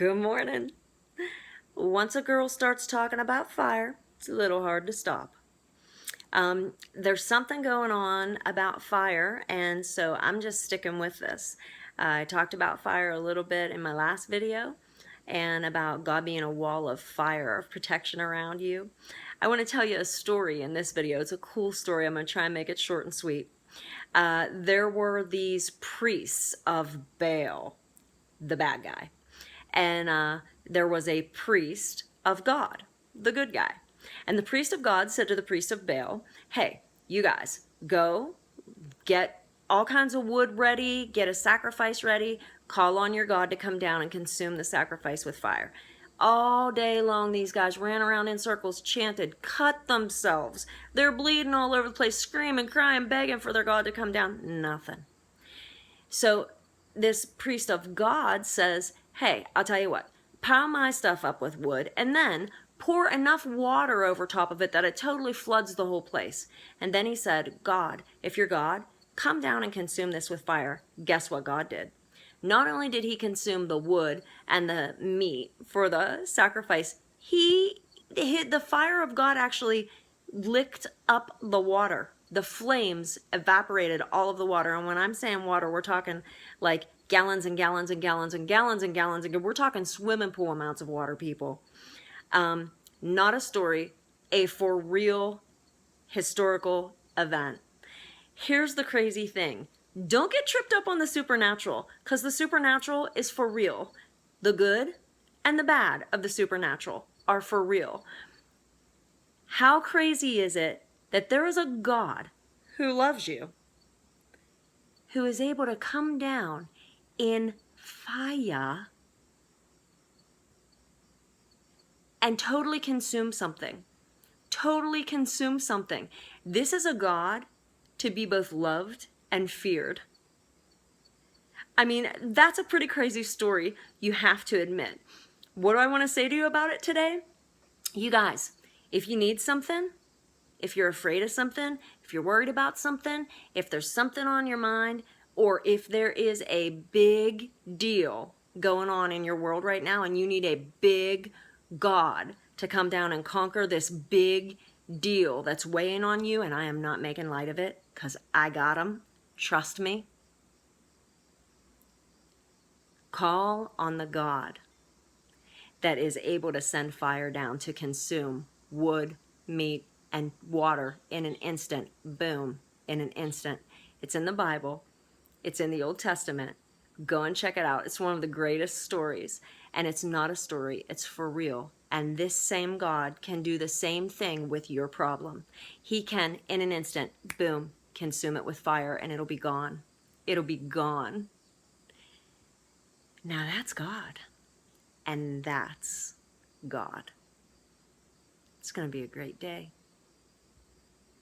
Good morning. Once a girl starts talking about fire, it's a little hard to stop. There's something going on about fire, and so I'm just sticking with this. I talked about fire a little bit in my last video and about God being a wall of fire, of protection around you. I want to tell you a story in this video. It's a cool story. I'm going to try and make it short and sweet. There were these priests of Baal, the bad guy, and there was a priest of God, the good guy. And the priest of God said to the priest of Baal, hey, you guys, go get all kinds of wood ready, get a sacrifice ready, call on your God to come down and consume the sacrifice with fire. All day long, these guys ran around in circles, chanted, cut themselves. They're bleeding all over the place, screaming, crying, begging for their God to come down. Nothing. So this priest of God says, hey, I'll tell you what, pile my stuff up with wood and then pour enough water over top of it that it totally floods the whole place. And then he said, God, if you're God, come down and consume this with fire. Guess what God did? Not only did he consume the wood and the meat for the sacrifice, the fire of God actually licked up the water. The flames evaporated all of the water. And when I'm saying water, we're talking like gallons and gallons and gallons and gallons and gallons. And we're talking swimming pool amounts of water, people. Not a story, a for real historical event. Here's the crazy thing. Don't get tripped up on the supernatural, because the supernatural is for real. The good and the bad of the supernatural are for real. How crazy is it that there is a God who loves you, who is able to come down in fire and totally consume something? Totally consume something. This is a God to be both loved and feared. I mean, that's a pretty crazy story, you have to admit. What do I want to say to you about it today? You guys, if you need something, if you're afraid of something, if you're worried about something, if there's something on your mind, or if there is a big deal going on in your world right now and you need a big God to come down and conquer this big deal that's weighing on you, and I am not making light of it because I got him, trust me, call on the God that is able to send fire down to consume wood, meat, and water in an instant. Boom, in an instant. It's in the Bible. It's in the Old Testament. Go and check it out. It's one of the greatest stories. And it's not a story. It's for real. And this same God can do the same thing with your problem. He can, in an instant, boom, consume it with fire and it'll be gone. It'll be gone. Now that's God. And that's God. It's going to be a great day.